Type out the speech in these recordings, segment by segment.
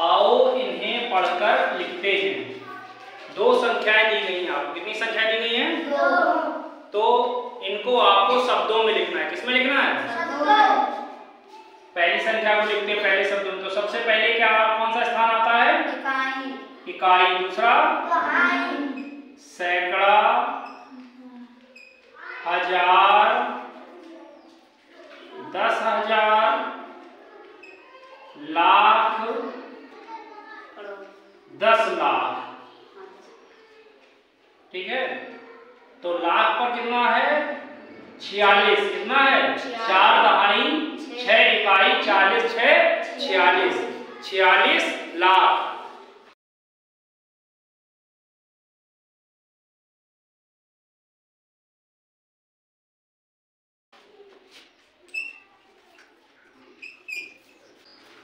आओ इन्हें पढ़कर लिखते हैं। दो संख्याएं दी गई हैं आपको। कितनी संख्याएं दी गई हैं? 2। तो इनको आपको शब्दों में लिखना है। किसमें लिखना है? पहली संख्या को लिखते हैं पहले शब्दों में। तो सबसे पहले क्या कौन सा स्थान आता है? इकाई। इकाई। दूसरा दहाई। सैकड़ा, हजार, 10,000, लाख, 10 लाख। ठीक है। तो लाख पर कितना है? 46। कितना है? 4 दहाई 6 इकाई 40 6 46। 46 लाख।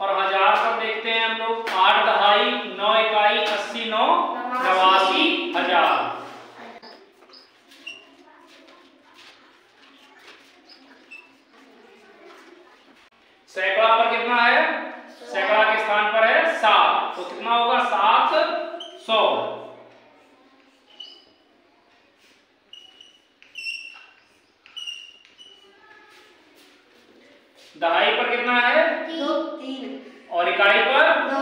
और हजार पर देखते हैं हम लोग। 8 दहाई 9 इकाई 80 9 89,000। सैकड़ा पर कितना है? सैकड़ा के स्थान पर है 7। तो कितना होगा? 700। दहाई पर कितना है? 3। और इकाई पर 2।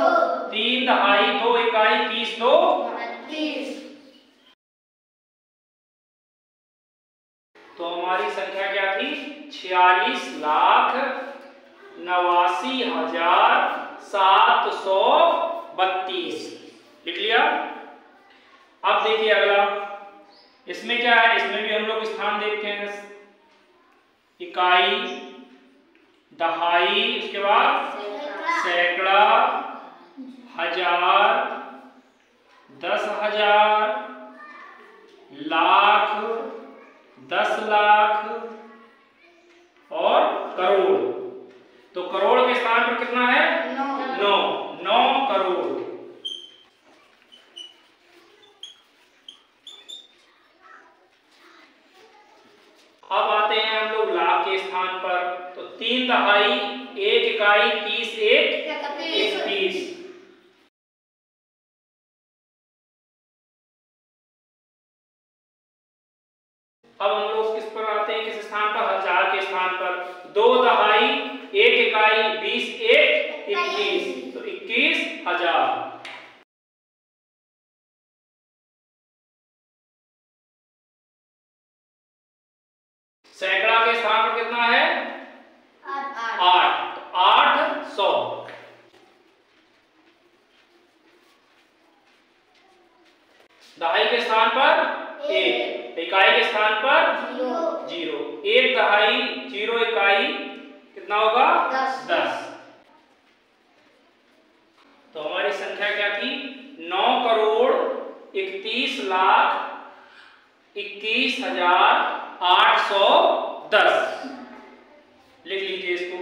3 दहाई 2 इकाई 30 2 32। तो हमारी संख्या क्या थी? 46,89,732। लिख लिया। अब देखिए अगला। इसमें क्या है? इसमें भी हम लोग स्थान देखते हैं। इकाई, दहाई, उसके बाद सैकड़ा, हजार, 10,000, लाख, 10 लाख और करोड़। तो करोड़ के स्थान पर कितना है? 9 करोड़। अब आते हैं हम लोग लाख के स्थान पर। तो 3 दहाई 1 इकाई 30 1 31। अब हम लोग किस पर आते हैं? किस स्थान पर? हजार के स्थान पर। 2 दहाई 1 इकाई 20 1 21। तो 21,000। सैकड़ा के स्थान पर कितना है? 8। तो 800। दहाई के स्थान पर 1। इकाई के स्थान पर 0। 1 दहाई 0 इकाई कितना होगा? 10। तो हमारी संख्या क्या थी? 9,61,21,810। लिख लीजिए इसको।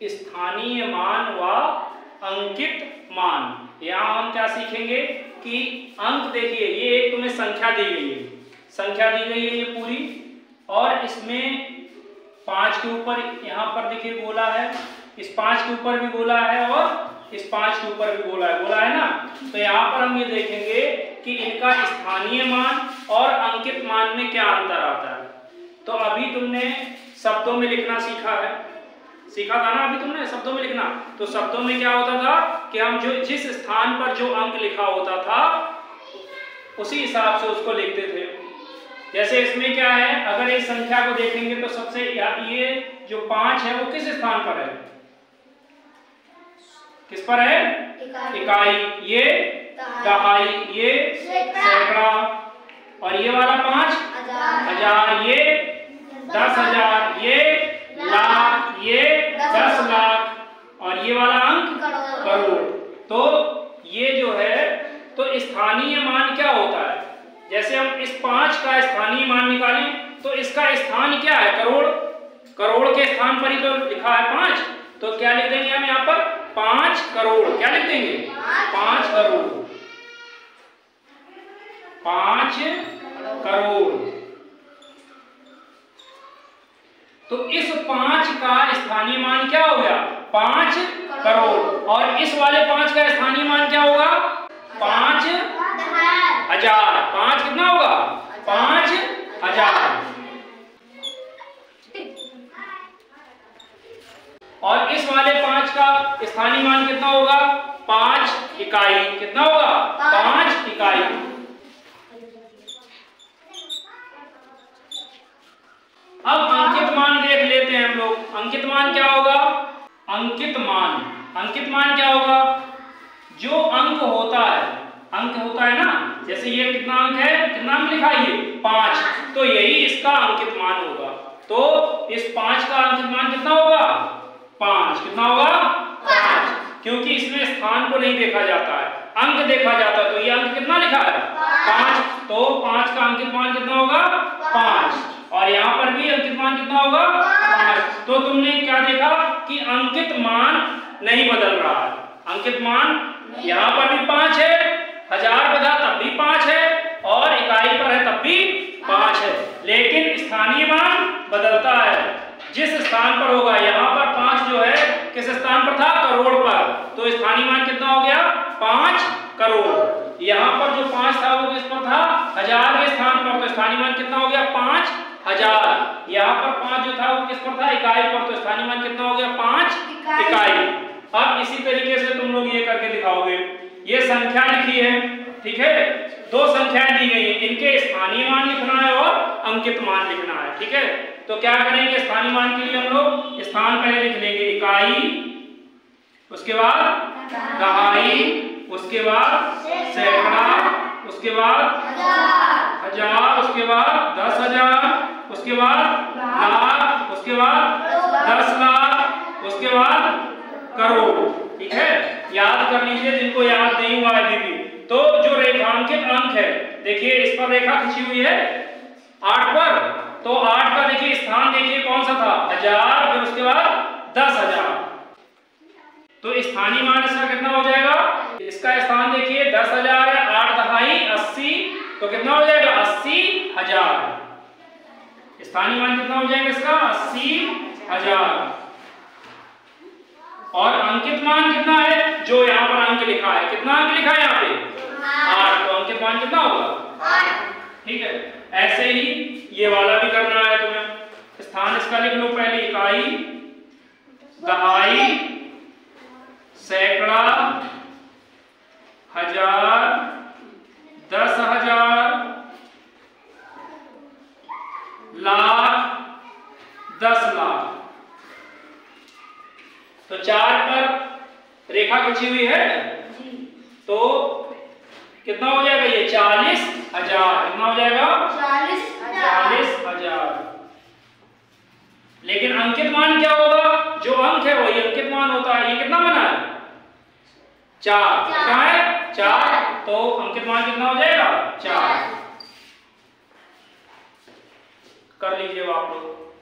स्थानीय मान व अंकित मान। यहां हम क्या सीखेंगे कि अंक, देखिए ये एक तुम्हें संख्या दी गई है। संख्या दी गई है ये पूरी। और इसमें 5 के ऊपर यहां पर देखिए गोला है। इस 5 के ऊपर भी गोला है और इस 5 के ऊपर भी गोला है ना। तो यहाँ पर हम ये देखेंगे कि इनका स्थानीय मान और अंकित मान में क्या अंतर आता है। तो अभी तुमने शब्दों में लिखना सीखा था ना अभी तुमने शब्दों में लिखना। तो शब्दों में क्या होता था कि हम जिस स्थान पर जो अंक लिखा होता था उसी हिसाब से उसको लिखते थे। जैसे इसमें क्या है? अगर इस संख्या को देखेंगे तो सबसे ये जो 5 है वो किस स्थान पर है? किस पर है? इकाई। ये दहाई, ये सैकड़ा, और ये वाला 5 हजार, ये 10,000, ये लाख, ये 10 लाख और ये वाला अंक करोड़। तो ये जो है, तो स्थानीय मान क्या होता है? जैसे हम इस 5 का स्थानीय मान निकालें तो इसका स्थान क्या है? करोड़। करोड़ के स्थान पर ही तो लिखा है 5। तो क्या लिख देंगे हम यहाँ पर? 5 करोड़। क्या लिख देंगे? 5 करोड़। 5 तो इस 5 का स्थानीय मान क्या हो गया? 5 करोड़। और इस वाले 5 का स्थानीय मान क्या होगा? 5,000। 5 कितना होगा? 5,000। और इस वाले 5 का स्थानीय मान कितना होगा? 5 इकाई। कितना होगा? 5 इकाई। अब अंकित मान देख लेते हैं हम लोग। अंकित मान क्या होगा? अंकित मान क्या होगा? जो अंक होता है ना, जैसे ये कितना अंक है, कितना अंक लिखा है ये? 5, तो यही इसका अंकित मान होगा। तो इस 5 का अंकित मान कितना होगा? 5। कितना होगा? 5, क्योंकि इसमें स्थान को नहीं देखा जाता है, अंक देखा जाता है। तो ये अंक कितना लिखा है? 5। तो 5 का अंकित मान कितना होगा? 5। और यहाँ पर भी अंकित मान कितना होगा? 5। तो तुमने क्या देखा कि अंकित मान नहीं बदल रहा है। अंकित मान यहाँ पर भी 5 है, 1000 पे था तब भी 5 है, और इकाई पर है तब भी 5 है, लेकिन स्थानीय मान बदलता है। जिस स्थान पर होगा, यहाँ पर 5 जो है किस स्थान पर था? करोड़ पर। तो स्थानीय मान कितना हो गया? 5 करोड़। यहाँ पर जो 5 था वो किस पर था? 1000 के स्थान पर। तो स्थानीय मान कितना हो गया? 5,000। यहाँ पर 5 जो था वो किस पर था? इकाई पर। तो स्थानीय मान कितना हो गया? 5 इकाई। अब इसी तरीके से तुम लोग ये करके दिखाओगे। ये संख्या लिखी है, ठीक है, 2 संख्याएं दी गई हैं, इनके स्थानीय मान लिखना है और अंकित मान लिखना है, ठीक है। तो क्या करेंगे? स्थानीय मान के लिए हम लोग स्थान पहले लिख लेंगे, इकाई, उसके बाद दहाई, उसके बाद सैकड़ा, उसके बाद 1000, उसके बाद 10,000, उसके बाद लाख, उसके बाद 10 लाख, उसके बाद करोड़, ठीक है। याद कर लीजिए जिनको याद नहीं हुआ अभी भी। तो जो रेखांकित अंक है, देखिए इस पर रेखा खींची हुई है 8 पर, तो 8 का देखिए स्थान देखिए कौन सा था? 1000, फिर उसके बाद 10,000। तो स्थानीय मान इसका कितना हो जाएगा? इसका स्थान देखिए 10,000 है, 8 दहाई 80, तो कितना हो जाएगा? 80,000। स्थानीय मान कितना हो जाएगा इसका? 80,000। और अंकित मान कितना है? जो यहाँ पर अंक लिखा है, कितना अंक लिखा है यहाँ पे? 8। तो अंकित मान कितना होगा? 8, ठीक है। ऐसे ही ये वाला भी करना है तुम्हें। स्थान इसका लिख लो पहले, इकाई, दहाई, सैकड़ा, 1000, 10,000, लाख, 10 लाख। तो 4 पर रेखा खींची हुई है, तो कितना हो जाएगा ये? 40,000। कितना हो जाएगा? 40,000। लेकिन अंकित मान क्या होगा? जो अंक है वही अंकित मान होता है। ये कितना बना है? 4। कितना है? 4। तो अंकित मान कितना हो जाएगा? 4। कर लीजिए आप लोग।